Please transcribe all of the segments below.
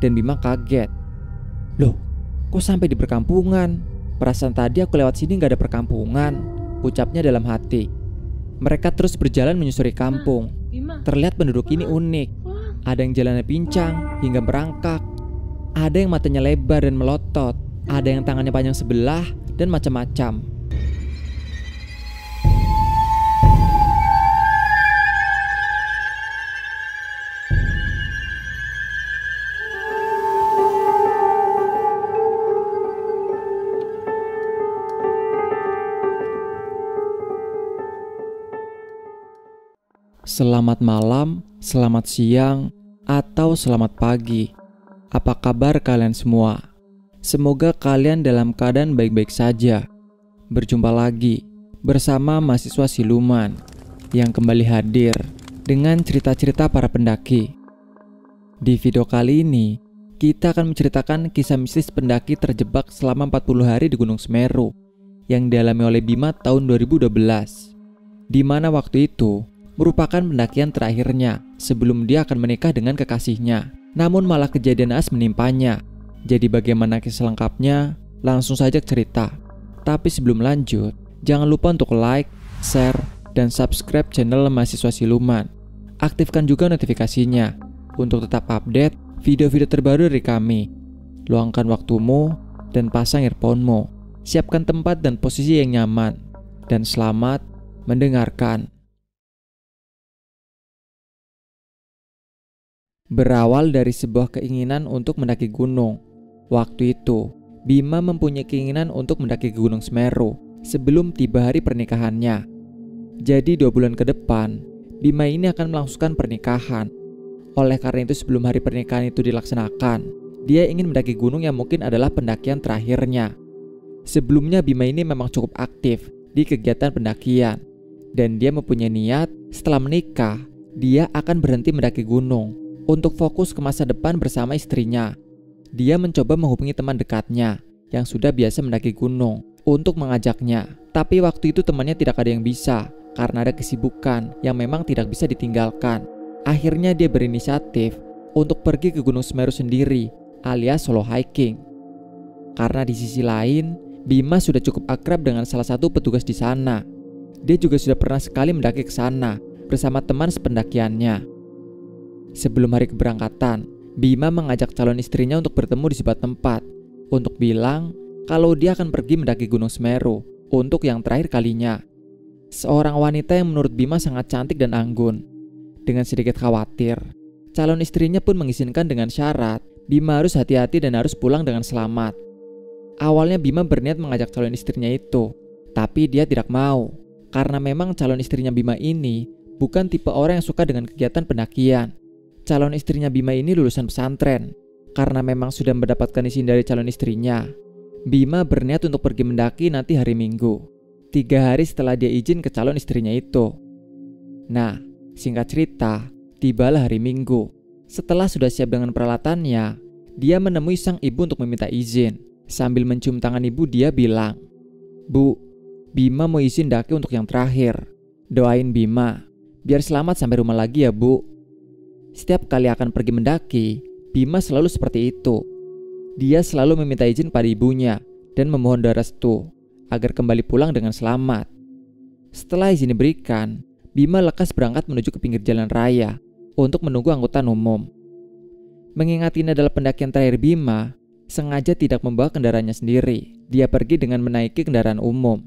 dan Bima kaget. Loh, kok sampai di perkampungan? Perasaan tadi aku lewat sini gak ada perkampungan, ucapnya dalam hati. Mereka terus berjalan menyusuri kampung. Terlihat penduduk ini unik. Ada yang jalannya pincang hingga merangkak. Ada yang matanya lebar dan melotot. Ada yang tangannya panjang sebelah dan macam-macam. Selamat malam, selamat siang, atau selamat pagi. Apa kabar kalian semua? Semoga kalian dalam keadaan baik-baik saja. Berjumpa lagi bersama mahasiswa Siluman yang kembali hadir dengan cerita-cerita para pendaki. Di video kali ini, kita akan menceritakan kisah mistis pendaki terjebak selama 40 hari di Gunung Semeru yang dialami oleh Bima tahun 2012. Di mana waktu itu merupakan pendakian terakhirnya sebelum dia akan menikah dengan kekasihnya. Namun malah kejadian naas menimpanya. Jadi bagaimana kisah lengkapnya? Langsung saja cerita. Tapi sebelum lanjut, jangan lupa untuk like, share, dan subscribe channel Mahasiswa Siluman. Aktifkan juga notifikasinya untuk tetap update video-video terbaru dari kami. Luangkan waktumu dan pasang earphone-mu. Siapkan tempat dan posisi yang nyaman. Dan selamat mendengarkan. Berawal dari sebuah keinginan untuk mendaki gunung. Waktu itu, Bima mempunyai keinginan untuk mendaki ke Gunung Semeru sebelum tiba hari pernikahannya. Jadi 2 bulan ke depan, Bima ini akan melangsungkan pernikahan. Oleh karena itu sebelum hari pernikahan itu dilaksanakan, dia ingin mendaki gunung yang mungkin adalah pendakian terakhirnya. Sebelumnya Bima ini memang cukup aktif di kegiatan pendakian. Dan dia mempunyai niat setelah menikah, dia akan berhenti mendaki gunung untuk fokus ke masa depan bersama istrinya. Dia mencoba menghubungi teman dekatnya yang sudah biasa mendaki gunung untuk mengajaknya. Tapi waktu itu temannya tidak ada yang bisa karena ada kesibukan yang memang tidak bisa ditinggalkan. Akhirnya dia berinisiatif untuk pergi ke Gunung Semeru sendiri alias solo hiking. Karena di sisi lain, Bima sudah cukup akrab dengan salah satu petugas di sana. Dia juga sudah pernah sekali mendaki ke sana bersama teman sependakiannya. Sebelum hari keberangkatan, Bima mengajak calon istrinya untuk bertemu di sebuah tempat untuk bilang kalau dia akan pergi mendaki Gunung Semeru untuk yang terakhir kalinya. Seorang wanita yang menurut Bima sangat cantik dan anggun. Dengan sedikit khawatir, calon istrinya pun mengizinkan dengan syarat Bima harus hati-hati dan harus pulang dengan selamat. Awalnya Bima berniat mengajak calon istrinya itu, tapi dia tidak mau karena memang calon istrinya Bima ini bukan tipe orang yang suka dengan kegiatan pendakian. Calon istrinya Bima ini lulusan pesantren. Karena memang sudah mendapatkan izin dari calon istrinya, Bima berniat untuk pergi mendaki nanti hari Minggu, 3 hari setelah dia izin ke calon istrinya itu. Nah, singkat cerita, tibalah hari Minggu. Setelah sudah siap dengan peralatannya, dia menemui sang ibu untuk meminta izin. Sambil mencium tangan ibu, dia bilang, "Bu, Bima mau izin daki untuk yang terakhir. Doain Bima, biar selamat sampai rumah lagi ya Bu." Setiap kali akan pergi mendaki, Bima selalu seperti itu. Dia selalu meminta izin pada ibunya dan memohon doa restu agar kembali pulang dengan selamat. Setelah izin diberikan, Bima lekas berangkat menuju ke pinggir jalan raya untuk menunggu angkutan umum. Mengingat ini adalah pendakian terakhir Bima, sengaja tidak membawa kendaraannya sendiri. Dia pergi dengan menaiki kendaraan umum.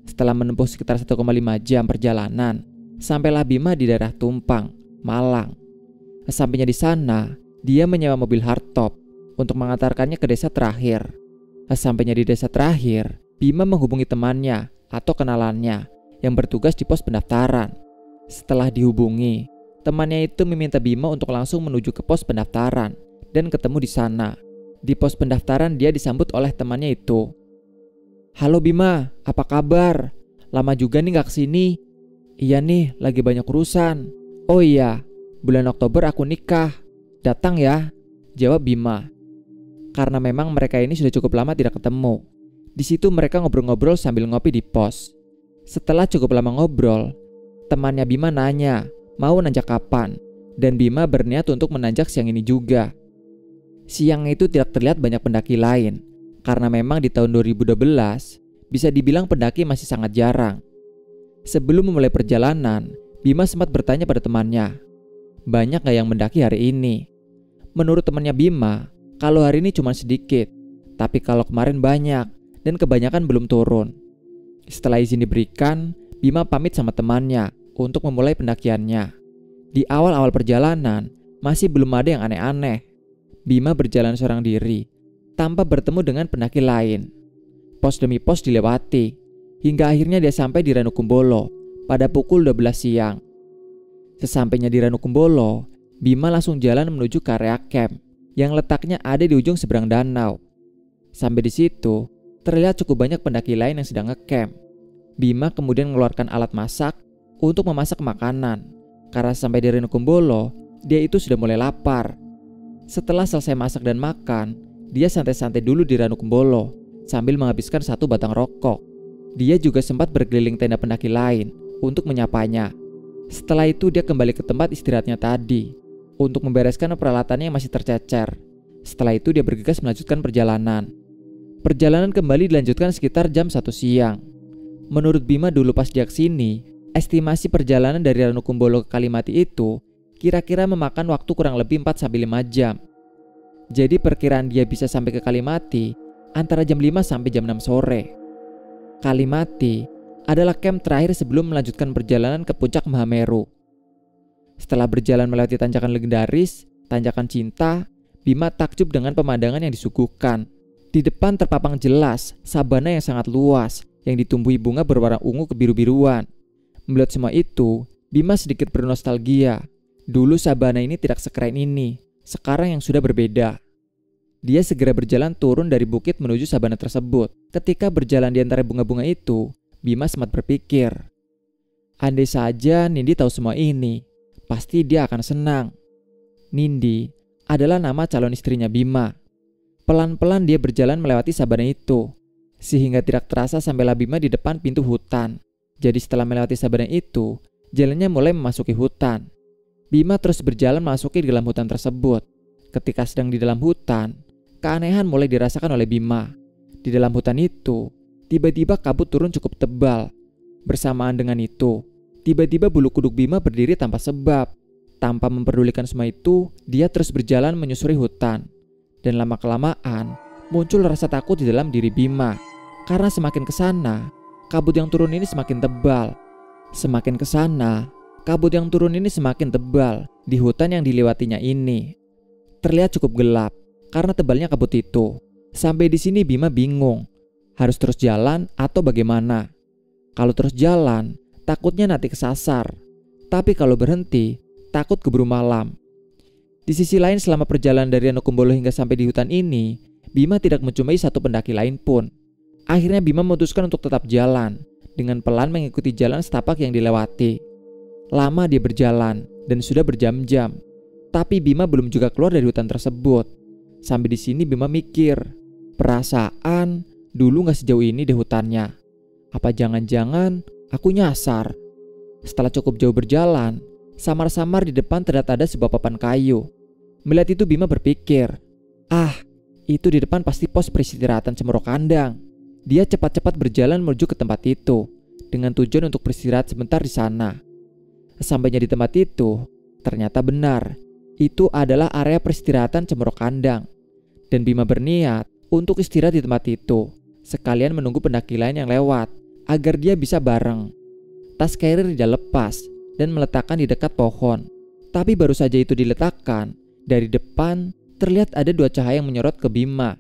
Setelah menempuh sekitar 1,5 jam perjalanan, sampailah Bima di daerah Tumpang, Malang. Sampainya di sana, dia menyewa mobil hardtop untuk mengantarkannya ke desa terakhir. Sampainya di desa terakhir, Bima menghubungi temannya atau kenalannya yang bertugas di pos pendaftaran. Setelah dihubungi, temannya itu meminta Bima untuk langsung menuju ke pos pendaftaran dan ketemu di sana. Di pos pendaftaran dia disambut oleh temannya itu. "Halo Bima, apa kabar? Lama juga nih gak kesini." "Iya nih, lagi banyak urusan." "Oh iya, bulan Oktober aku nikah. Datang ya," jawab Bima. Karena memang mereka ini sudah cukup lama tidak ketemu. Di situ mereka ngobrol-ngobrol sambil ngopi di pos. Setelah cukup lama ngobrol, temannya Bima nanya mau nanjak kapan, dan Bima berniat untuk menanjak siang ini juga. Siang itu tidak terlihat banyak pendaki lain, karena memang di tahun 2012 bisa dibilang pendaki masih sangat jarang. Sebelum memulai perjalanan, Bima sempat bertanya pada temannya, banyak gak yang mendaki hari ini? Menurut temannya Bima, kalau hari ini cuma sedikit, tapi kalau kemarin banyak dan kebanyakan belum turun. Setelah izin diberikan, Bima pamit sama temannya untuk memulai pendakiannya. Di awal-awal perjalanan, masih belum ada yang aneh-aneh. Bima berjalan seorang diri, tanpa bertemu dengan pendaki lain. Pos demi pos dilewati, hingga akhirnya dia sampai di Ranukumbolo pada pukul 12 siang. Sesampainya di Ranukumbolo, Bima langsung jalan menuju ke area camp yang letaknya ada di ujung seberang danau. Sampai di situ, terlihat cukup banyak pendaki lain yang sedang ngecamp. Bima kemudian mengeluarkan alat masak untuk memasak makanan, karena sampai di Ranukumbolo, dia itu sudah mulai lapar. Setelah selesai masak dan makan, dia santai-santai dulu di Ranukumbolo sambil menghabiskan satu batang rokok. Dia juga sempat berkeliling tenda pendaki lain untuk menyapanya. Setelah itu dia kembali ke tempat istirahatnya tadi untuk membereskan peralatannya yang masih tercecer. Setelah itu dia bergegas melanjutkan perjalanan. Perjalanan kembali dilanjutkan sekitar jam 1 siang. Menurut Bima dulu pas dia kesini, estimasi perjalanan dari Ranukumbolo ke Kalimati itu kira-kira memakan waktu kurang lebih 4-5 jam. Jadi perkiraan dia bisa sampai ke Kalimati antara jam 5 sampai jam 6 sore. Kalimati adalah camp terakhir sebelum melanjutkan perjalanan ke puncak Mahameru. Setelah berjalan melewati tanjakan legendaris, tanjakan cinta, Bima takjub dengan pemandangan yang disuguhkan. Di depan terpapang jelas sabana yang sangat luas yang ditumbuhi bunga berwarna ungu kebiru-biruan. Melihat semua itu, Bima sedikit bernostalgia. Dulu sabana ini tidak sekeren ini, sekarang yang sudah berbeda. Dia segera berjalan turun dari bukit menuju sabana tersebut. Ketika berjalan di antara bunga-bunga itu, Bima sempat berpikir, andai saja Nindi tahu semua ini, pasti dia akan senang. Nindi adalah nama calon istrinya Bima. Pelan-pelan dia berjalan melewati sabana itu, sehingga tidak terasa sampailah Bima di depan pintu hutan. Jadi setelah melewati sabana itu, jalannya mulai memasuki hutan. Bima terus berjalan memasuki dalam hutan tersebut. Ketika sedang di dalam hutan, keanehan mulai dirasakan oleh Bima. Di dalam hutan itu, tiba-tiba kabut turun cukup tebal. Bersamaan dengan itu, tiba-tiba bulu kuduk Bima berdiri tanpa sebab. Tanpa memperdulikan semua itu, dia terus berjalan menyusuri hutan. Dan lama-kelamaan, muncul rasa takut di dalam diri Bima. Karena semakin kesana, kabut yang turun ini semakin tebal. Semakin kesana, kabut yang turun ini semakin tebal di hutan yang dilewatinya ini. Terlihat cukup gelap karena tebalnya kabut itu. Sampai di sini Bima bingung, harus terus jalan atau bagaimana. Kalau terus jalan, takutnya nanti kesasar. Tapi kalau berhenti, takut keburu malam. Di sisi lain, selama perjalanan dari Ranukumbolo hingga sampai di hutan ini, Bima tidak menjumpai satu pendaki lain pun. Akhirnya Bima memutuskan untuk tetap jalan, dengan pelan mengikuti jalan setapak yang dilewati. Lama dia berjalan, dan sudah berjam-jam. Tapi Bima belum juga keluar dari hutan tersebut. Sampai di sini Bima mikir, perasaan dulu gak sejauh ini di hutannya. Apa jangan-jangan aku nyasar? Setelah cukup jauh berjalan, samar-samar di depan terlihat ada sebuah papan kayu. Melihat itu Bima berpikir, itu di depan pasti pos peristirahatan Cemoro Kandang. Dia cepat-cepat berjalan menuju ke tempat itu, dengan tujuan untuk beristirahat sebentar di sana. Sampainya di tempat itu, ternyata benar, itu adalah area peristirahatan Cemoro Kandang. Dan Bima berniat untuk istirahat di tempat itu, sekalian menunggu pendaki lain yang lewat, agar dia bisa bareng. Tas carrier dia lepas dan meletakkan di dekat pohon. Tapi baru saja itu diletakkan, dari depan terlihat ada dua cahaya yang menyorot ke Bima.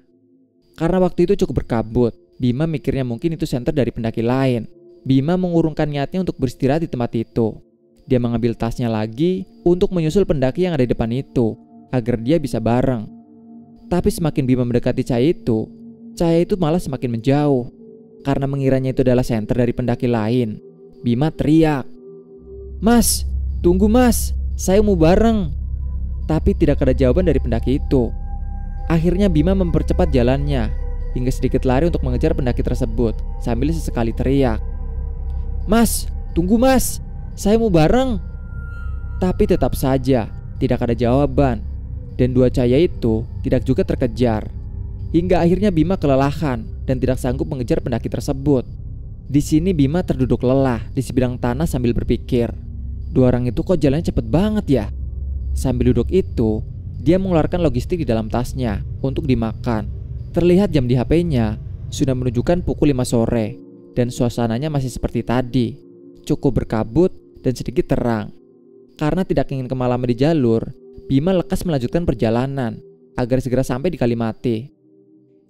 Karena waktu itu cukup berkabut, Bima mikirnya mungkin itu senter dari pendaki lain. Bima mengurungkan niatnya untuk beristirahat di tempat itu. Dia mengambil tasnya lagi untuk menyusul pendaki yang ada di depan itu, agar dia bisa bareng. Tapi semakin Bima mendekati cahaya itu malah semakin menjauh. Karena mengiranya itu adalah senter dari pendaki lain, Bima teriak, "Mas, tunggu mas, saya mau bareng." Tapi tidak ada jawaban dari pendaki itu. Akhirnya Bima mempercepat jalannya, hingga sedikit lari untuk mengejar pendaki tersebut, sambil sesekali teriak, "Mas, tunggu mas, saya mau bareng." Tapi tetap saja tidak ada jawaban. Dan dua cahaya itu tidak juga terkejar. Hingga akhirnya Bima kelelahan dan tidak sanggup mengejar pendaki tersebut. Di sini Bima terduduk lelah di sebidang tanah sambil berpikir, dua orang itu kok jalannya cepet banget ya? Sambil duduk itu, dia mengeluarkan logistik di dalam tasnya untuk dimakan. Terlihat jam di HP-nya sudah menunjukkan pukul 5 sore dan suasananya masih seperti tadi, cukup berkabut dan sedikit terang. Karena tidak ingin kemalaman di jalur, Bima lekas melanjutkan perjalanan agar segera sampai di Kalimati.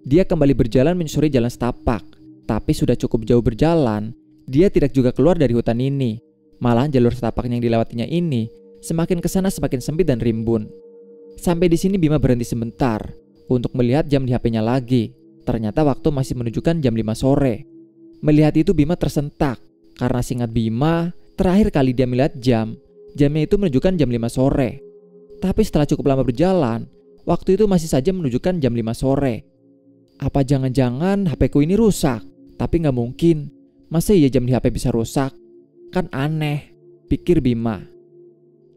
Dia kembali berjalan menyusuri jalan setapak, tapi sudah cukup jauh berjalan, dia tidak juga keluar dari hutan ini. Malahan jalur setapak yang dilewatinya ini semakin kesana semakin sempit dan rimbun. Sampai di sini Bima berhenti sebentar untuk melihat jam di HP-nya lagi. Ternyata waktu masih menunjukkan jam 5 sore. Melihat itu Bima tersentak, karena seingat Bima, terakhir kali dia melihat jamnya itu menunjukkan jam 5 sore. Tapi setelah cukup lama berjalan, waktu itu masih saja menunjukkan jam 5 sore. Apa jangan-jangan HP-ku ini rusak? Tapi gak mungkin, masa iya jam di HP bisa rusak? Kan aneh, pikir Bima.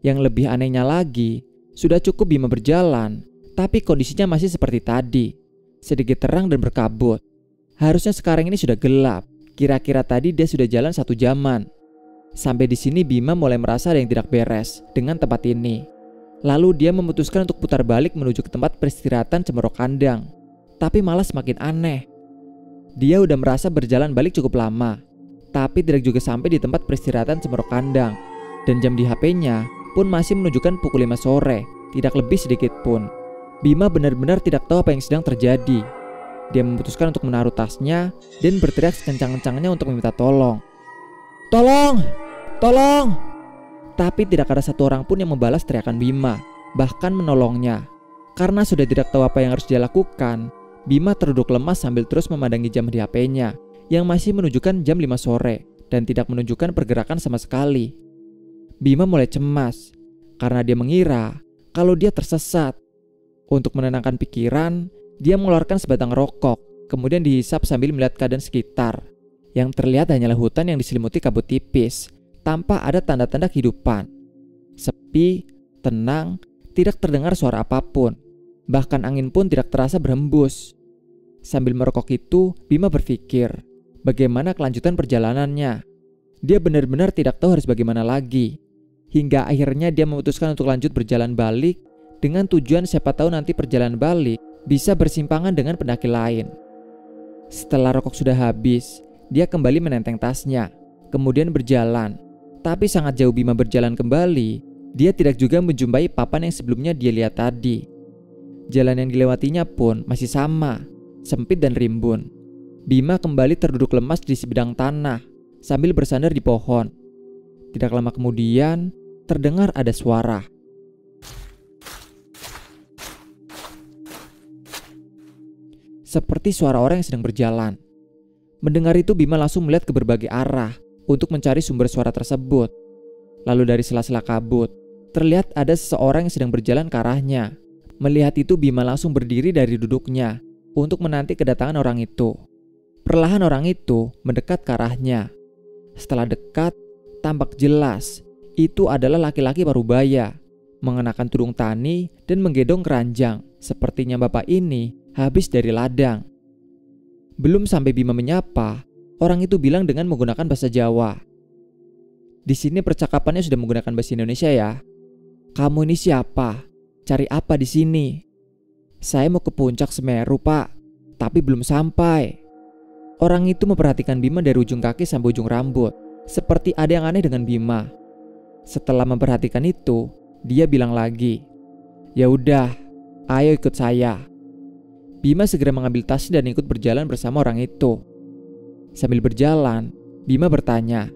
Yang lebih anehnya lagi, sudah cukup Bima berjalan, tapi kondisinya masih seperti tadi, sedikit terang dan berkabut. Harusnya sekarang ini sudah gelap, kira-kira tadi dia sudah jalan 1 jaman. Sampai di sini Bima mulai merasa ada yang tidak beres dengan tempat ini. Lalu dia memutuskan untuk putar balik menuju ke tempat peristirahatan Cemorok Kandang. Tapi malah semakin aneh. Dia udah merasa berjalan balik cukup lama, tapi tidak juga sampai di tempat peristirahatan Cemorok Kandang. Dan jam di HP-nya pun masih menunjukkan pukul 5 sore, tidak lebih sedikit pun. Bima benar-benar tidak tahu apa yang sedang terjadi. Dia memutuskan untuk menaruh tasnya dan berteriak sekencang-kencangnya untuk meminta tolong. Tolong! Tolong! Tapi tidak ada satu orang pun yang membalas teriakan Bima, bahkan menolongnya. Karena sudah tidak tahu apa yang harus dia lakukan, Bima terduduk lemas sambil terus memandangi jam di HP-nya yang masih menunjukkan jam 5 sore dan tidak menunjukkan pergerakan sama sekali. Bima mulai cemas karena dia mengira kalau dia tersesat. Untuk menenangkan pikiran, dia mengeluarkan sebatang rokok, kemudian dihisap sambil melihat keadaan sekitar. Yang terlihat hanyalah hutan yang diselimuti kabut tipis, tanpa ada tanda-tanda kehidupan. Sepi, tenang, tidak terdengar suara apapun. Bahkan angin pun tidak terasa berhembus. Sambil merokok itu, Bima berpikir, bagaimana kelanjutan perjalanannya. Dia benar-benar tidak tahu harus bagaimana lagi. Hingga akhirnya dia memutuskan untuk lanjut berjalan balik, dengan tujuan siapa tahu nanti perjalanan balik bisa bersimpangan dengan pendaki lain. Setelah rokok sudah habis, dia kembali menenteng tasnya, kemudian berjalan. Tapi sangat jauh Bima berjalan kembali, dia tidak juga menjumpai papan yang sebelumnya dia lihat tadi. Jalan yang dilewatinya pun masih sama, sempit dan rimbun. Bima kembali terduduk lemas di sebidang tanah sambil bersandar di pohon. Tidak lama kemudian, terdengar ada suara. Seperti suara orang yang sedang berjalan. Mendengar itu Bima langsung melihat ke berbagai arah untuk mencari sumber suara tersebut. Lalu dari sela-sela kabut, terlihat ada seseorang yang sedang berjalan ke arahnya. Melihat itu Bima langsung berdiri dari duduknya untuk menanti kedatangan orang itu. Perlahan orang itu mendekat ke arahnya. Setelah dekat, tampak jelas itu adalah laki-laki parubaya, mengenakan tudung tani dan menggendong keranjang. Sepertinya bapak ini habis dari ladang. Belum sampai Bima menyapa, orang itu bilang dengan menggunakan bahasa Jawa. Di sini percakapannya sudah menggunakan bahasa Indonesia ya. Kamu ini siapa? Cari apa di sini? Saya mau ke puncak Semeru, Pak, tapi belum sampai. Orang itu memperhatikan Bima dari ujung kaki sampai ujung rambut, seperti ada yang aneh dengan Bima. Setelah memperhatikan itu, dia bilang lagi, "Ya udah, ayo ikut saya." Bima segera mengambil tasnya dan ikut berjalan bersama orang itu. Sambil berjalan, Bima bertanya,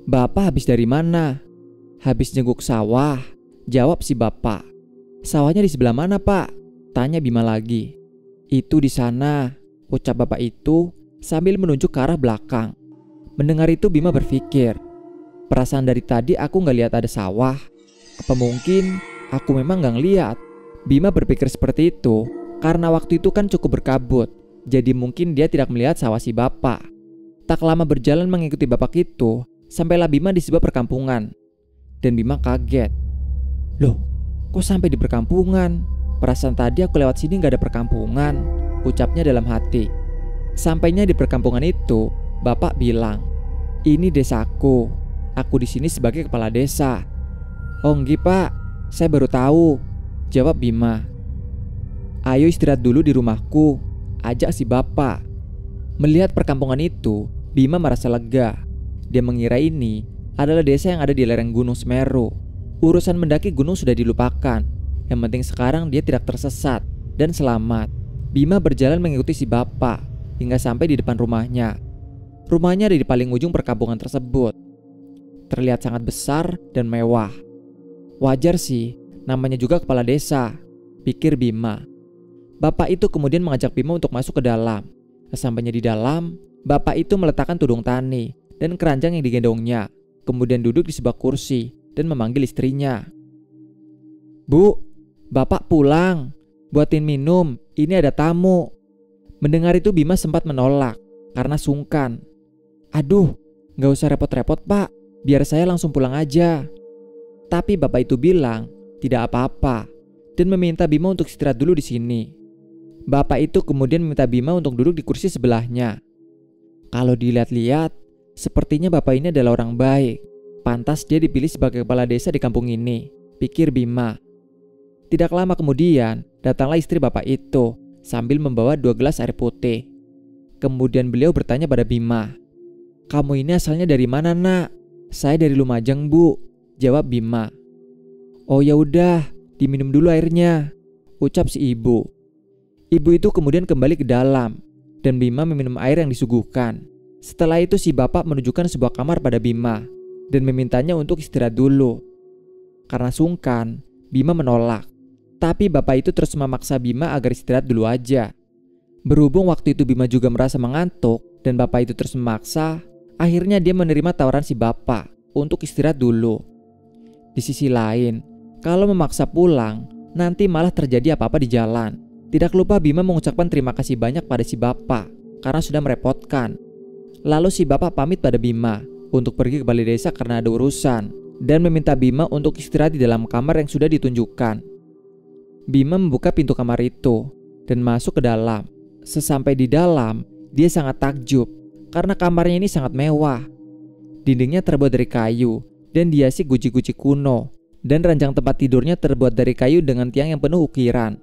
"Bapak habis dari mana?" "Habis jenguk sawah," jawab si bapak. "Sawahnya di sebelah mana, Pak?" tanya Bima lagi. "Itu di sana," ucap bapak itu sambil menunjuk ke arah belakang. Mendengar itu Bima berpikir, perasaan dari tadi aku gak lihat ada sawah. Apa mungkin aku memang gak ngeliat? Bima berpikir seperti itu karena waktu itu kan cukup berkabut, jadi mungkin dia tidak melihat sawah si bapak. Tak lama berjalan mengikuti bapak itu, sampailah Bima di sebuah perkampungan. Dan Bima kaget. Loh, kok sampai di perkampungan? Perasaan tadi aku lewat sini gak ada perkampungan, ucapnya dalam hati. Sampainya di perkampungan itu, bapak bilang, "Ini desaku. Aku di sini sebagai kepala desa." "Oh nggih pak, saya baru tahu," jawab Bima. "Ayo istirahat dulu di rumahku," ajak si bapak. Melihat perkampungan itu, Bima merasa lega. Dia mengira ini adalah desa yang ada di lereng Gunung Semeru. Urusan mendaki gunung sudah dilupakan. Yang penting sekarang dia tidak tersesat dan selamat. Bima berjalan mengikuti si bapak hingga sampai di depan rumahnya. Rumahnya ada di paling ujung perkampungan tersebut. Terlihat sangat besar dan mewah. Wajar sih, namanya juga kepala desa, pikir Bima. Bapak itu kemudian mengajak Bima untuk masuk ke dalam. Sesampainya di dalam, bapak itu meletakkan tudung tani dan keranjang yang digendongnya. Kemudian duduk di sebuah kursi dan memanggil istrinya. "Bu, bapak pulang. Buatin minum, ini ada tamu." Mendengar itu Bima sempat menolak karena sungkan. "Aduh, gak usah repot-repot pak, biar saya langsung pulang aja." Tapi bapak itu bilang tidak apa-apa dan meminta Bima untuk istirahat dulu di sini. Bapak itu kemudian meminta Bima untuk duduk di kursi sebelahnya. Kalau dilihat-lihat, sepertinya bapak ini adalah orang baik. Pantas dia dipilih sebagai kepala desa di kampung ini, pikir Bima. Tidak lama kemudian, datanglah istri bapak itu sambil membawa 2 gelas air putih. Kemudian beliau bertanya pada Bima, "Kamu ini asalnya dari mana, Nak?" "Saya dari Lumajang, Bu," jawab Bima. "Oh ya udah, diminum dulu airnya," ucap si ibu. Ibu itu kemudian kembali ke dalam dan Bima meminum air yang disuguhkan. Setelah itu si bapak menunjukkan sebuah kamar pada Bima dan memintanya untuk istirahat dulu. Karena sungkan, Bima menolak. Tapi bapak itu terus memaksa Bima agar istirahat dulu aja. Berhubung waktu itu Bima juga merasa mengantuk dan bapak itu terus memaksa, akhirnya dia menerima tawaran si bapak untuk istirahat dulu. Di sisi lain, kalau memaksa pulang, nanti malah terjadi apa-apa di jalan. Tidak lupa Bima mengucapkan terima kasih banyak pada si bapak karena sudah merepotkan. Lalu si bapak pamit pada Bima untuk pergi ke balai desa karena ada urusan dan meminta Bima untuk istirahat di dalam kamar yang sudah ditunjukkan. Bima membuka pintu kamar itu dan masuk ke dalam. Sesampai di dalam, dia sangat takjub karena kamarnya ini sangat mewah. Dindingnya terbuat dari kayu dan dihiasi guci-guci kuno, dan ranjang tempat tidurnya terbuat dari kayu dengan tiang yang penuh ukiran.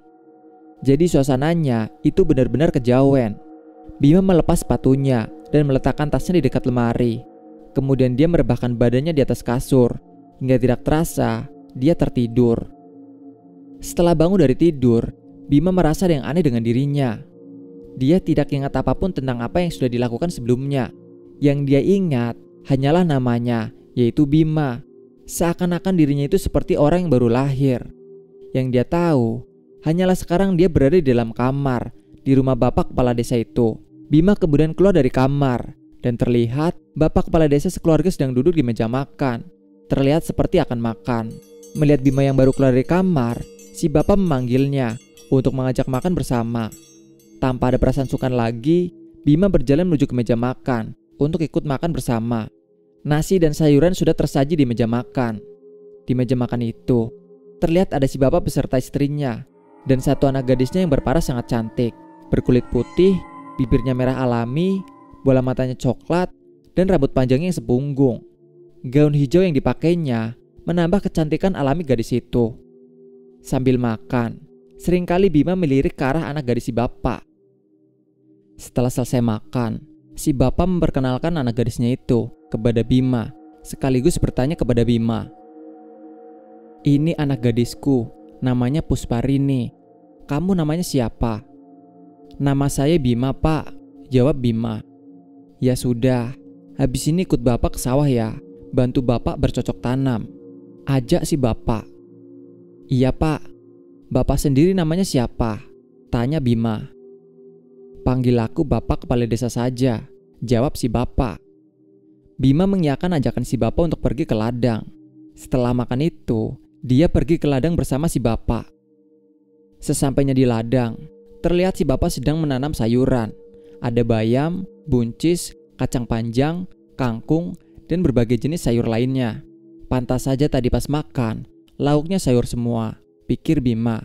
Jadi suasananya itu benar-benar kejawen. Bima melepas sepatunya dan meletakkan tasnya di dekat lemari. Kemudian dia merebahkan badannya di atas kasur hingga tidak terasa dia tertidur. Setelah bangun dari tidur, Bima merasa ada yang aneh dengan dirinya. Dia tidak ingat apapun tentang apa yang sudah dilakukan sebelumnya. Yang dia ingat hanyalah namanya, yaitu Bima. Seakan-akan dirinya itu seperti orang yang baru lahir. Yang dia tahu hanyalah sekarang dia berada di dalam kamar di rumah bapak kepala desa itu. Bima kemudian keluar dari kamar dan terlihat bapak kepala desa sekeluarga sedang duduk di meja makan. Terlihat seperti akan makan. Melihat Bima yang baru keluar dari kamar, si bapak memanggilnya untuk mengajak makan bersama. Tanpa ada perasaan sungkan lagi, Bima berjalan menuju ke meja makan untuk ikut makan bersama. Nasi dan sayuran sudah tersaji di meja makan. Di meja makan itu, terlihat ada si bapak beserta istrinya dan satu anak gadisnya yang berparas sangat cantik. Berkulit putih, bibirnya merah alami, bola matanya coklat, dan rambut panjangnya yang sepunggung. Gaun hijau yang dipakainya menambah kecantikan alami gadis itu. Sambil makan, seringkali Bima melirik ke arah anak gadis si bapak. Setelah selesai makan, si bapak memperkenalkan anak gadisnya itu kepada Bima, sekaligus bertanya kepada Bima, "Ini anak gadisku, namanya Pusparini. Kamu namanya siapa?" "Nama saya Bima, Pak," jawab Bima. "Ya sudah, habis ini ikut bapak ke sawah ya, bantu bapak bercocok tanam," ajak si bapak. "Iya Pak, bapak sendiri namanya siapa?" tanya Bima. "Panggil aku bapak kepala desa saja," jawab si bapak. Bima mengiyakan ajakan si bapak untuk pergi ke ladang. Setelah makan itu, dia pergi ke ladang bersama si bapak. Sesampainya di ladang, terlihat si bapak sedang menanam sayuran. Ada bayam, buncis, kacang panjang, kangkung, dan berbagai jenis sayur lainnya. Pantas saja tadi pas makan, lauknya sayur semua, pikir Bima.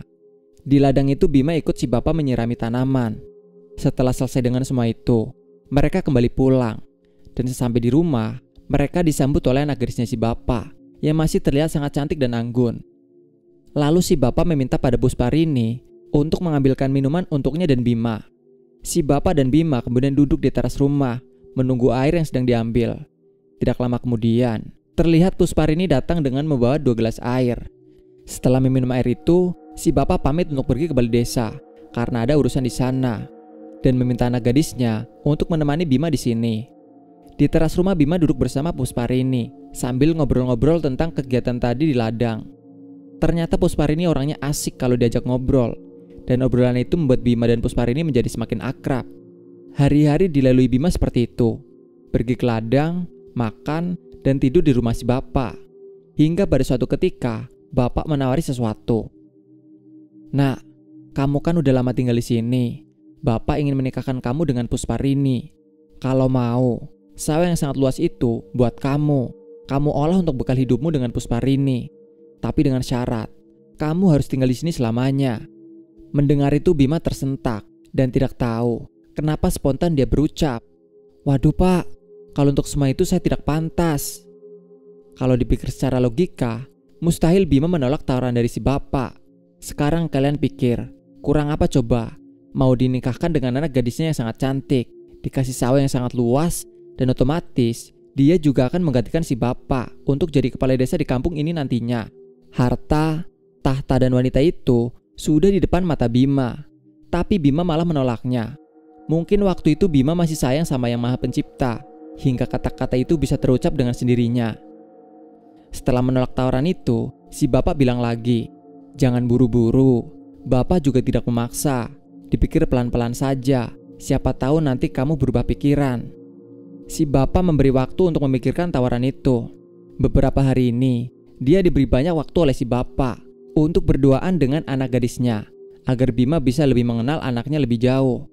Di ladang itu Bima ikut si bapak menyirami tanaman. Setelah selesai dengan semua itu, mereka kembali pulang. Dan sesampai di rumah, mereka disambut oleh anak gadisnya si bapak yang masih terlihat sangat cantik dan anggun. Lalu si bapak meminta pada Pusparini untuk mengambilkan minuman untuknya dan Bima. Si bapak dan Bima kemudian duduk di teras rumah menunggu air yang sedang diambil. Tidak lama kemudian, terlihat Pusparini datang dengan membawa 2 gelas air. Setelah meminum air itu, si bapak pamit untuk pergi ke balai desa karena ada urusan di sana dan meminta anak gadisnya untuk menemani Bima di sini. Di teras rumah Bima duduk bersama Pusparini sambil ngobrol-ngobrol tentang kegiatan tadi di ladang. Ternyata Pusparini orangnya asik kalau diajak ngobrol, dan obrolan itu membuat Bima dan Pusparini menjadi semakin akrab. Hari-hari dilalui Bima seperti itu, pergi ke ladang, makan, dan tidur di rumah si bapak. Hingga pada suatu ketika, bapak menawari sesuatu. "Nak, kamu kan udah lama tinggal di sini. Bapak ingin menikahkan kamu dengan Pusparini. Kalau mau, sawah yang sangat luas itu buat kamu. Kamu olah untuk bekal hidupmu dengan Pusparini. Tapi dengan syarat, kamu harus tinggal di sini selamanya." Mendengar itu Bima tersentak dan tidak tahu kenapa spontan dia berucap, "Waduh pak, kalau untuk semua itu saya tidak pantas." Kalau dipikir secara logika, mustahil Bima menolak tawaran dari si bapak. Sekarang kalian pikir, kurang apa coba? Mau dinikahkan dengan anak gadisnya yang sangat cantik, dikasih sawah yang sangat luas, dan otomatis dia juga akan menggantikan si bapak untuk jadi kepala desa di kampung ini nantinya. Harta, tahta, dan wanita itu sudah di depan mata Bima, tapi Bima malah menolaknya. Mungkin waktu itu Bima masih sayang sama Yang Maha Pencipta, hingga kata-kata itu bisa terucap dengan sendirinya. Setelah menolak tawaran itu, si bapak bilang lagi, "Jangan buru-buru, bapak juga tidak memaksa. Dipikir pelan-pelan saja, siapa tahu nanti kamu berubah pikiran." Si bapak memberi waktu untuk memikirkan tawaran itu. Beberapa hari ini, dia diberi banyak waktu oleh si bapak untuk berduaan dengan anak gadisnya, agar Bima bisa lebih mengenal anaknya lebih jauh.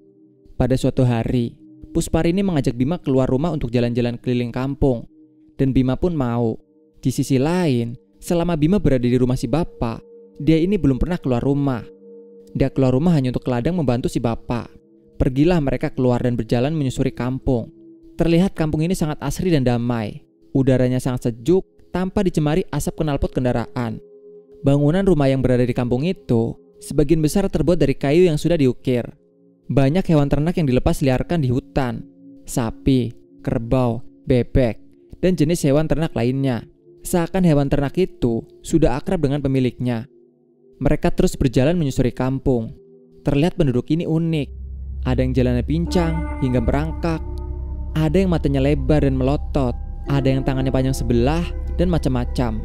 Pada suatu hari, Pusparini mengajak Bima keluar rumah untuk jalan-jalan keliling kampung, dan Bima pun mau. Di sisi lain, selama Bima berada di rumah si bapak, dia ini belum pernah keluar rumah. Dia keluar rumah hanya untuk ke ladang membantu si bapak. Pergilah mereka keluar dan berjalan menyusuri kampung. Terlihat kampung ini sangat asri dan damai. Udaranya sangat sejuk tanpa dicemari asap knalpot kendaraan. Bangunan rumah yang berada di kampung itu sebagian besar terbuat dari kayu yang sudah diukir. Banyak hewan ternak yang dilepas liarkan di hutan. Sapi, kerbau, bebek, dan jenis hewan ternak lainnya. Seakan hewan ternak itu sudah akrab dengan pemiliknya. Mereka terus berjalan menyusuri kampung. Terlihat penduduk ini unik. Ada yang jalannya pincang hingga merangkak. Ada yang matanya lebar dan melotot. Ada yang tangannya panjang sebelah dan macam-macam.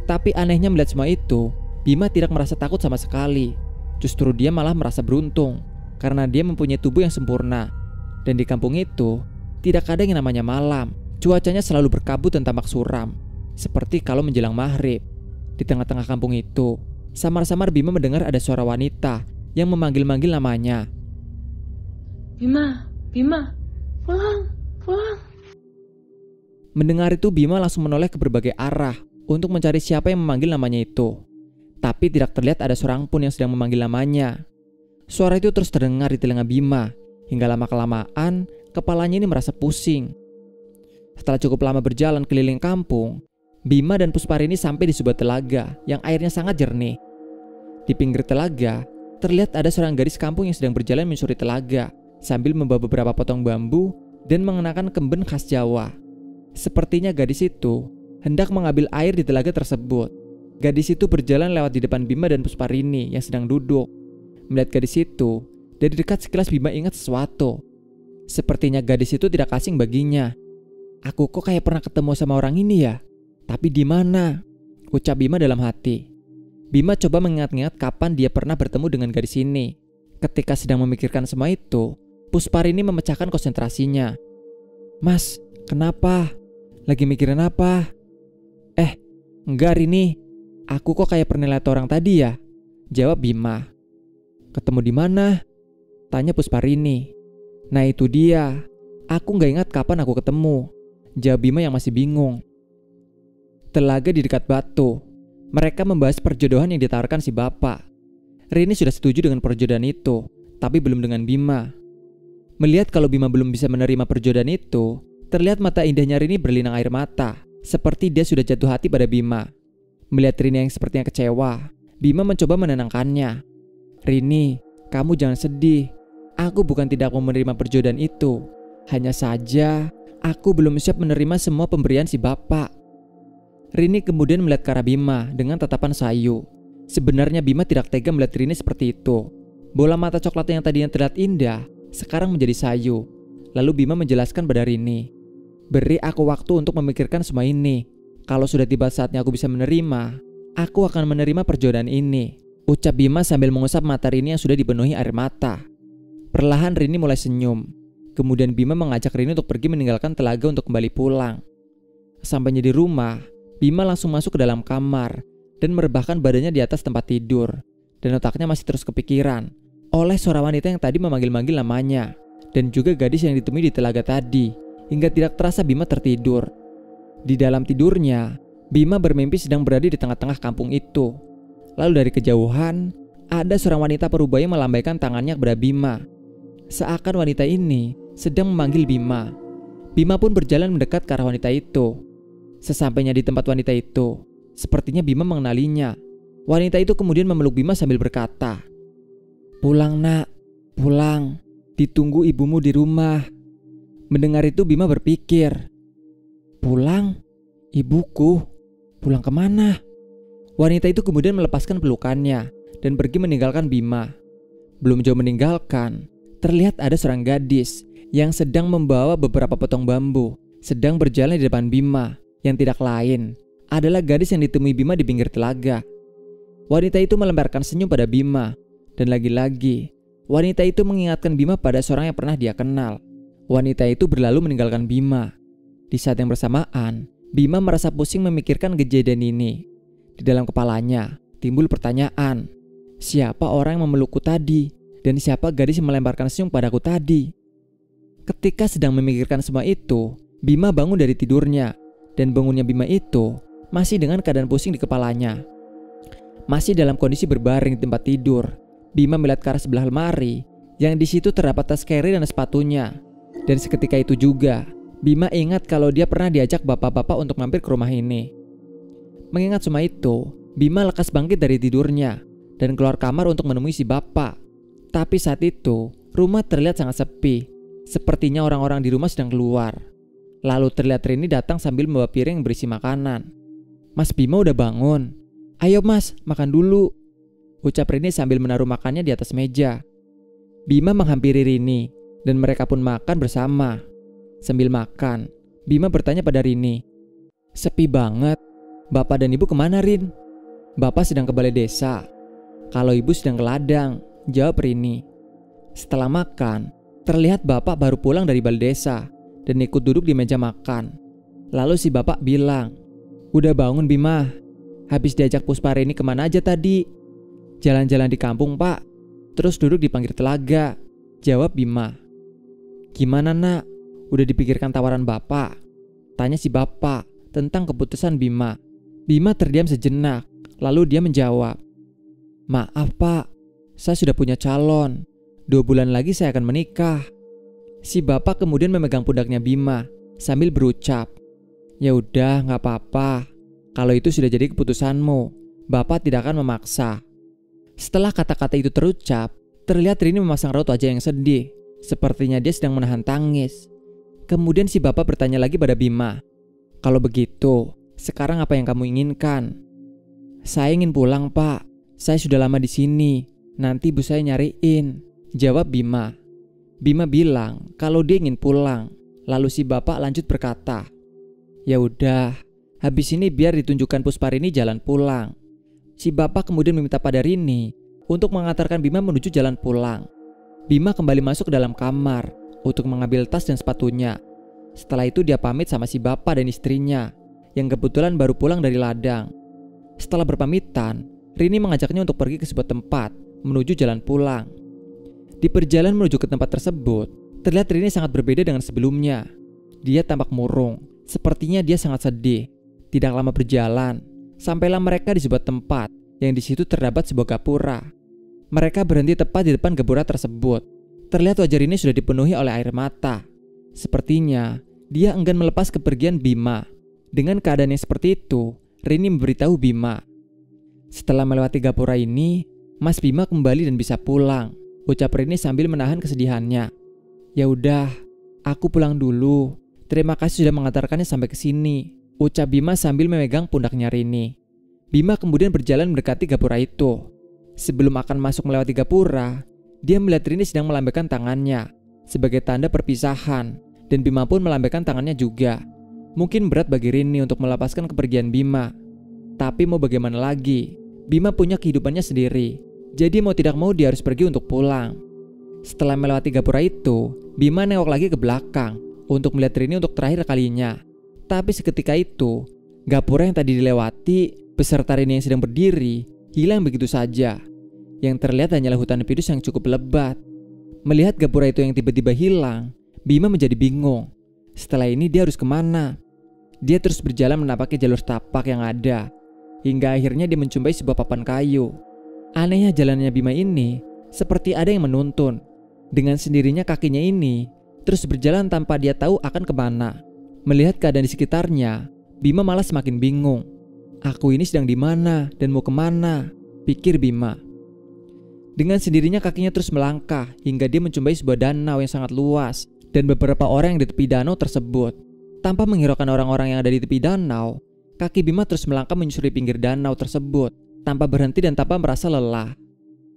Tapi anehnya melihat semua itu, Bima tidak merasa takut sama sekali. Justru dia malah merasa beruntung karena dia mempunyai tubuh yang sempurna. Dan di kampung itu tidak ada yang namanya malam. Cuacanya selalu berkabut dan tampak suram, seperti kalau menjelang maghrib. Di tengah-tengah kampung itu, samar-samar Bima mendengar ada suara wanita yang memanggil-manggil namanya. "Bima, Bima, pulang, pulang." Mendengar itu Bima langsung menoleh ke berbagai arah untuk mencari siapa yang memanggil namanya itu. Tapi tidak terlihat ada seorang pun yang sedang memanggil namanya. Suara itu terus terdengar di telinga Bima, hingga lama-kelamaan kepalanya ini merasa pusing. Setelah cukup lama berjalan keliling kampung, Bima dan Pusparini sampai di sebuah telaga yang airnya sangat jernih. Di pinggir telaga, terlihat ada seorang gadis kampung yang sedang berjalan menyusuri telaga sambil membawa beberapa potong bambu dan mengenakan kemben khas Jawa. Sepertinya gadis itu hendak mengambil air di telaga tersebut. Gadis itu berjalan lewat di depan Bima dan Pusparini yang sedang duduk. Melihat gadis itu, dari dekat sekilas Bima ingat sesuatu. Sepertinya gadis itu tidak asing baginya. "Aku kok kayak pernah ketemu sama orang ini ya? Tapi di mana?" ucap Bima dalam hati. Bima coba mengingat-ingat kapan dia pernah bertemu dengan gadis ini. Ketika sedang memikirkan semua itu, Pusparini memecahkan konsentrasinya. "Mas, kenapa? Lagi mikirin apa?" Enggak Rini, aku kok kayak pernah lihat orang tadi ya?" jawab Bima. "Ketemu di mana?" tanya Pusparini. "Nah itu dia, aku gak ingat kapan aku ketemu," jawab Bima yang masih bingung. Telaga di dekat batu. Mereka membahas perjodohan yang ditawarkan si bapak. Rini sudah setuju dengan perjodohan itu, tapi belum dengan Bima. Melihat kalau Bima belum bisa menerima perjodohan itu, terlihat mata indahnya Rini berlinang air mata, seperti dia sudah jatuh hati pada Bima. Melihat Rini yang sepertinya kecewa, Bima mencoba menenangkannya. Rini, kamu jangan sedih. Aku bukan tidak mau menerima perjodohan itu. Hanya saja, aku belum siap menerima semua pemberian si bapak. Rini kemudian melihat ke arah Bima dengan tatapan sayu. Sebenarnya Bima tidak tega melihat Rini seperti itu. Bola mata coklat yang tadinya terlihat indah, sekarang menjadi sayu. Lalu Bima menjelaskan pada Rini, beri aku waktu untuk memikirkan semua ini. Kalau sudah tiba saatnya aku bisa menerima, aku akan menerima perjodohan ini, ucap Bima sambil mengusap mata Rini yang sudah dipenuhi air mata. Perlahan Rini mulai senyum. Kemudian Bima mengajak Rini untuk pergi meninggalkan telaga untuk kembali pulang. Sampainya di rumah, Bima langsung masuk ke dalam kamar dan merebahkan badannya di atas tempat tidur. Dan otaknya masih terus kepikiran oleh suara wanita yang tadi memanggil-manggil namanya, dan juga gadis yang ditemui di telaga tadi, hingga tidak terasa Bima tertidur. Di dalam tidurnya, Bima bermimpi sedang berada di tengah-tengah kampung itu. Lalu dari kejauhan, ada seorang wanita parubaya yang melambaikan tangannya kepada Bima. Seakan wanita ini sedang memanggil Bima. Bima pun berjalan mendekat ke arah wanita itu. Sesampainya di tempat wanita itu, sepertinya Bima mengenalinya. Wanita itu kemudian memeluk Bima sambil berkata, pulang nak, pulang. Ditunggu ibumu di rumah. Mendengar itu Bima berpikir, pulang? Ibuku? Pulang kemana? Wanita itu kemudian melepaskan pelukannya dan pergi meninggalkan Bima. Belum jauh meninggalkan, terlihat ada seorang gadis yang sedang membawa beberapa potong bambu, sedang berjalan di depan Bima, yang tidak lain adalah gadis yang ditemui Bima di pinggir telaga. Wanita itu melemparkan senyum pada Bima, dan lagi-lagi wanita itu mengingatkan Bima pada seorang yang pernah dia kenal. Wanita itu berlalu meninggalkan Bima. Di saat yang bersamaan, Bima merasa pusing memikirkan kejadian ini. Di dalam kepalanya timbul pertanyaan, siapa orang yang memelukku tadi? Dan siapa gadis yang melemparkan senyum padaku tadi? Ketika sedang memikirkan semua itu, Bima bangun dari tidurnya. Dan bangunnya Bima itu masih dengan keadaan pusing di kepalanya. Masih dalam kondisi berbaring di tempat tidur, Bima melihat ke arah sebelah lemari, yang di situ terdapat tas carry dan sepatunya. Dan seketika itu juga, Bima ingat kalau dia pernah diajak bapak-bapak untuk mampir ke rumah ini. Mengingat semua itu, Bima lekas bangkit dari tidurnya dan keluar kamar untuk menemui si bapak. Tapi saat itu, rumah terlihat sangat sepi. Sepertinya orang-orang di rumah sedang keluar. Lalu terlihat Rini datang sambil membawa piring berisi makanan. Mas Bima udah bangun. Ayo mas, makan dulu, ucap Rini sambil menaruh makannya di atas meja. Bima menghampiri Rini dan mereka pun makan bersama. Sambil makan, Bima bertanya pada Rini, sepi banget. Bapak dan ibu kemana Rin? Bapak sedang ke balai desa. Kalau ibu sedang ke ladang, jawab Rini. Setelah makan, terlihat bapak baru pulang dari balai desa dan ikut duduk di meja makan. Lalu si bapak bilang, udah bangun Bima? Habis diajak Puspa Rini kemana aja tadi? Jalan-jalan di kampung pak. Terus duduk di pinggir telaga, jawab Bima. Gimana nak? Udah dipikirkan tawaran bapak? Tanya si bapak tentang keputusan Bima. Bima terdiam sejenak, lalu dia menjawab, maaf pak, saya sudah punya calon. 2 bulan lagi saya akan menikah. Si bapak kemudian memegang pundaknya Bima sambil berucap, ya udah gak apa-apa. Kalau itu sudah jadi keputusanmu, bapak tidak akan memaksa. Setelah kata-kata itu terucap, terlihat Rini memasang raut wajah yang sedih. Sepertinya dia sedang menahan tangis. Kemudian si bapak bertanya lagi pada Bima, kalau begitu, sekarang apa yang kamu inginkan? Saya ingin pulang pak. Saya sudah lama di sini. Nanti ibu saya nyariin, jawab Bima. Bima bilang kalau dia ingin pulang. Lalu si bapak lanjut berkata, ya udah, habis ini biar ditunjukkan Puspa Rini jalan pulang. Si bapak kemudian meminta pada Rini untuk mengantarkan Bima menuju jalan pulang. Bima kembali masuk ke dalam kamar untuk mengambil tas dan sepatunya. Setelah itu dia pamit sama si bapak dan istrinya yang kebetulan baru pulang dari ladang. Setelah berpamitan, Rini mengajaknya untuk pergi ke sebuah tempat menuju jalan pulang. Di perjalanan menuju ke tempat tersebut, terlihat Rini sangat berbeda dengan sebelumnya. Dia tampak murung, sepertinya dia sangat sedih. Tidak lama berjalan, sampailah mereka di sebuah tempat yang di situ terdapat sebuah gapura. Mereka berhenti tepat di depan gapura tersebut. Terlihat wajah Rini sudah dipenuhi oleh air mata. Sepertinya dia enggan melepas kepergian Bima. Dengan keadaan yang seperti itu, Rini memberitahu Bima. Setelah melewati gapura ini, Mas Bima kembali dan bisa pulang, ucap Rini sambil menahan kesedihannya. Ya udah, aku pulang dulu. Terima kasih sudah mengantarkannya sampai ke sini, ucap Bima sambil memegang pundaknya Rini. Bima kemudian berjalan mendekati gapura itu. Sebelum akan masuk melewati gapura, dia melihat Rini sedang melambaikan tangannya sebagai tanda perpisahan, dan Bima pun melambaikan tangannya juga. Mungkin berat bagi Rini untuk melepaskan kepergian Bima. Tapi mau bagaimana lagi? Bima punya kehidupannya sendiri. Jadi mau tidak mau dia harus pergi untuk pulang. Setelah melewati gapura itu, Bima nengok lagi ke belakang untuk melihat Rini untuk terakhir kalinya. Tapi seketika itu, gapura yang tadi dilewati beserta Rini yang sedang berdiri hilang begitu saja. Yang terlihat hanyalah hutan pinus yang cukup lebat. Melihat gapura itu yang tiba-tiba hilang, Bima menjadi bingung. Setelah ini dia harus kemana? Dia terus berjalan menapaki jalur tapak yang ada, hingga akhirnya dia menjumpai sebuah papan kayu. Anehnya jalannya Bima ini seperti ada yang menuntun. Dengan sendirinya kakinya ini terus berjalan tanpa dia tahu akan kemana. Melihat keadaan di sekitarnya, Bima malah semakin bingung. Aku ini sedang di mana dan mau kemana? Pikir Bima. Dengan sendirinya kakinya terus melangkah hingga dia menjumpai sebuah danau yang sangat luas dan beberapa orang yang di tepi danau tersebut. Tanpa menghiraukan orang-orang yang ada di tepi danau, kaki Bima terus melangkah menyusuri pinggir danau tersebut tanpa berhenti dan tanpa merasa lelah.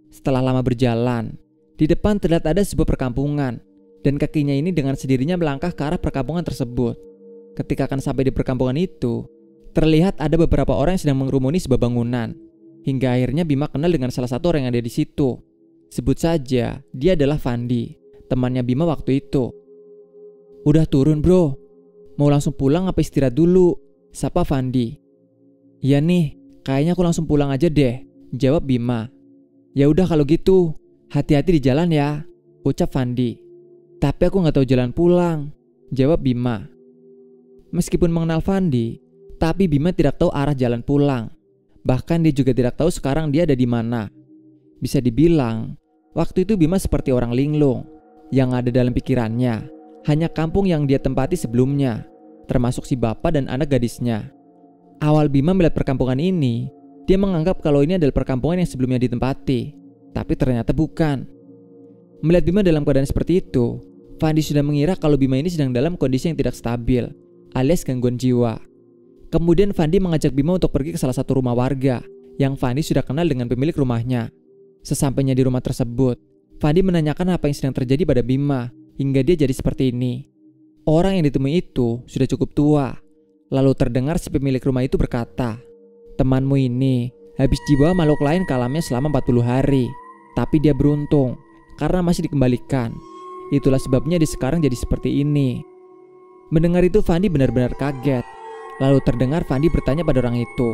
Setelah lama berjalan, di depan terlihat ada sebuah perkampungan dan kakinya ini dengan sendirinya melangkah ke arah perkampungan tersebut. Ketika akan sampai di perkampungan itu, terlihat ada beberapa orang yang sedang mengerumuni sebuah bangunan. Hingga akhirnya Bima kenal dengan salah satu orang yang ada di situ. Sebut saja, dia adalah Fandi, temannya Bima waktu itu. Udah turun bro, mau langsung pulang apa istirahat dulu? Sapa Fandi. Iya nih, kayaknya aku langsung pulang aja deh, jawab Bima. Ya udah kalau gitu, hati-hati di jalan ya, ucap Fandi. Tapi aku gak tahu jalan pulang, jawab Bima. Meskipun mengenal Fandi, tapi Bima tidak tahu arah jalan pulang. Bahkan dia juga tidak tahu sekarang dia ada di mana. Bisa dibilang, waktu itu Bima seperti orang linglung. Yang ada dalam pikirannya hanya kampung yang dia tempati sebelumnya, termasuk si bapak dan anak gadisnya. Awal Bima melihat perkampungan ini, dia menganggap kalau ini adalah perkampungan yang sebelumnya ditempati. Tapi ternyata bukan. Melihat Bima dalam keadaan seperti itu, Fandi sudah mengira kalau Bima ini sedang dalam kondisi yang tidak stabil, alias gangguan jiwa. Kemudian Fandi mengajak Bima untuk pergi ke salah satu rumah warga yang Fandi sudah kenal dengan pemilik rumahnya. Sesampainya di rumah tersebut, Fandi menanyakan apa yang sedang terjadi pada Bima hingga dia jadi seperti ini. Orang yang ditemui itu sudah cukup tua. Lalu terdengar si pemilik rumah itu berkata, temanmu ini habis dibawa makhluk lain ke alamnya selama 40 hari. Tapi dia beruntung karena masih dikembalikan. Itulah sebabnya dia sekarang jadi seperti ini. Mendengar itu Fandi benar-benar kaget. Lalu terdengar Fandi bertanya pada orang itu,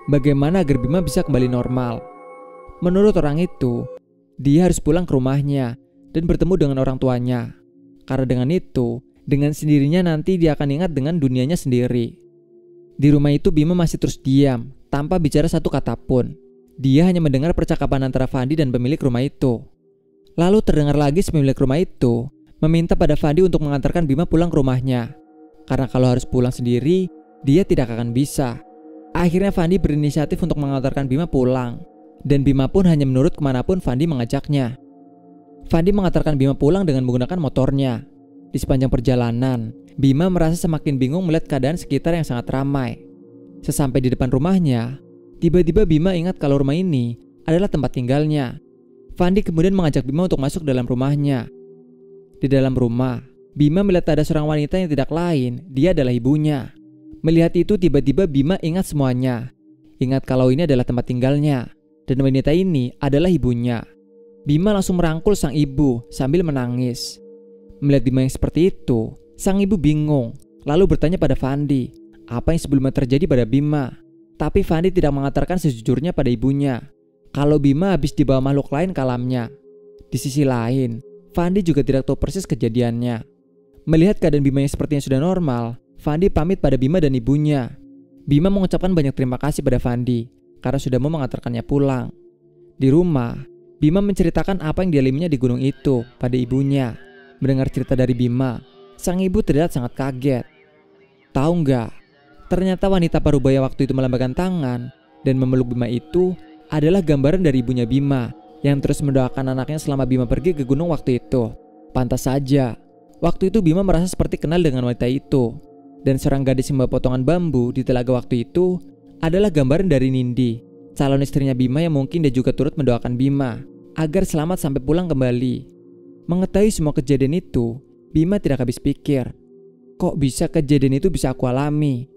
bagaimana agar Bima bisa kembali normal? Menurut orang itu, dia harus pulang ke rumahnya dan bertemu dengan orang tuanya. Karena dengan itu, dengan sendirinya nanti dia akan ingat dengan dunianya sendiri. Di rumah itu Bima masih terus diam, tanpa bicara satu kata pun. Dia hanya mendengar percakapan antara Fandi dan pemilik rumah itu. Lalu terdengar lagi si pemilik rumah itu meminta pada Fandi untuk mengantarkan Bima pulang ke rumahnya. Karena kalau harus pulang sendiri, dia tidak akan bisa. Akhirnya Fandi berinisiatif untuk mengantarkan Bima pulang. Dan Bima pun hanya menurut kemanapun Fandi mengajaknya. Fandi mengantarkan Bima pulang dengan menggunakan motornya. Di sepanjang perjalanan, Bima merasa semakin bingung melihat keadaan sekitar yang sangat ramai. Sesampai di depan rumahnya, tiba-tiba Bima ingat kalau rumah ini adalah tempat tinggalnya. Fandi kemudian mengajak Bima untuk masuk dalam rumahnya. Di dalam rumah, Bima melihat ada seorang wanita yang tidak lain, dia adalah ibunya. Melihat itu tiba-tiba Bima ingat semuanya. Ingat kalau ini adalah tempat tinggalnya, dan wanita ini adalah ibunya. Bima langsung merangkul sang ibu sambil menangis. Melihat Bima yang seperti itu, sang ibu bingung, lalu bertanya pada Fandi, apa yang sebelumnya terjadi pada Bima. Tapi Fandi tidak mengatakan sejujurnya pada ibunya, kalau Bima habis dibawa makhluk lain ke alamnya. Di sisi lain, Fandi juga tidak tahu persis kejadiannya. Melihat keadaan Bima yang sepertinya sudah normal, Fandi pamit pada Bima dan ibunya. Bima mengucapkan banyak terima kasih pada Fandi karena sudah mau mengantarkannya pulang. Di rumah, Bima menceritakan apa yang dialaminya di gunung itu pada ibunya. Mendengar cerita dari Bima, sang ibu terlihat sangat kaget. Tahu nggak? Ternyata wanita parubaya waktu itu melambaikan tangan dan memeluk Bima itu adalah gambaran dari ibunya Bima yang terus mendoakan anaknya selama Bima pergi ke gunung waktu itu. Pantas saja, waktu itu Bima merasa seperti kenal dengan wanita itu. Dan seorang gadis yang membawa potongan bambu di telaga waktu itu adalah gambaran dari Nindi, calon istrinya Bima yang mungkin dia juga turut mendoakan Bima agar selamat sampai pulang kembali. Mengetahui semua kejadian itu, Bima tidak habis pikir. Kok bisa kejadian itu bisa aku alami?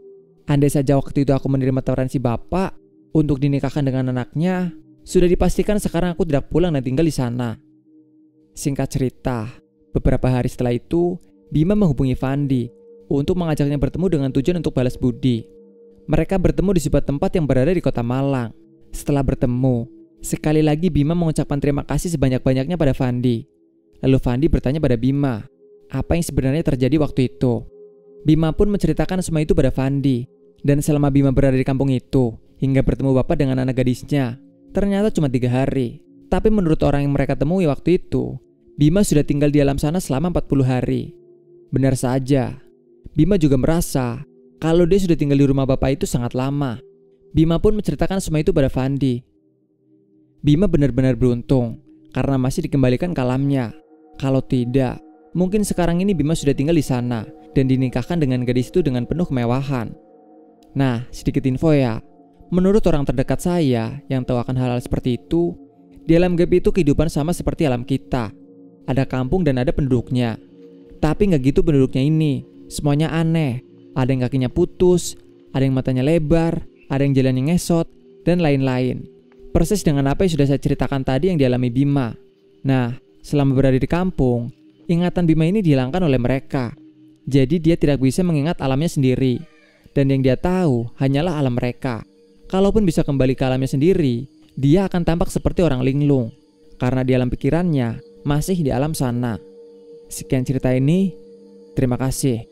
Andai saja waktu itu aku menerima tawaran si bapak untuk dinikahkan dengan anaknya, sudah dipastikan sekarang aku tidak pulang dan tinggal di sana. Singkat cerita, beberapa hari setelah itu, Bima menghubungi Fandi untuk mengajaknya bertemu dengan tujuan untuk balas budi. Mereka bertemu di sebuah tempat yang berada di kota Malang. Setelah bertemu, sekali lagi Bima mengucapkan terima kasih sebanyak-banyaknya pada Fandi. Lalu Fandi bertanya pada Bima, apa yang sebenarnya terjadi waktu itu. Bima pun menceritakan semua itu pada Fandi. Dan selama Bima berada di kampung itu, hingga bertemu bapak dengan anak gadisnya, ternyata cuma 3 hari. Tapi menurut orang yang mereka temui waktu itu, Bima sudah tinggal di alam sana selama 40 hari. Benar saja, Bima juga merasa kalau dia sudah tinggal di rumah bapak itu sangat lama. Bima pun menceritakan semua itu pada Fandi. Bima benar-benar beruntung karena masih dikembalikan ke alamnya. Kalau tidak, mungkin sekarang ini Bima sudah tinggal di sana dan dinikahkan dengan gadis itu dengan penuh kemewahan. Nah, sedikit info ya. Menurut orang terdekat saya yang tahu akan hal-hal seperti itu, di alam gaib itu kehidupan sama seperti alam kita. Ada kampung dan ada penduduknya. Tapi nggak gitu penduduknya ini. Semuanya aneh. Ada yang kakinya putus, ada yang matanya lebar, ada yang jalannya ngesot, dan lain-lain. Persis dengan apa yang sudah saya ceritakan tadi yang dialami Bima. Nah, selama berada di kampung, ingatan Bima ini dihilangkan oleh mereka. Jadi dia tidak bisa mengingat alamnya sendiri. Dan yang dia tahu hanyalah alam mereka. Kalaupun bisa kembali ke alamnya sendiri, dia akan tampak seperti orang linglung. Karena di alam pikirannya masih di alam sana. Sekian cerita ini, terima kasih.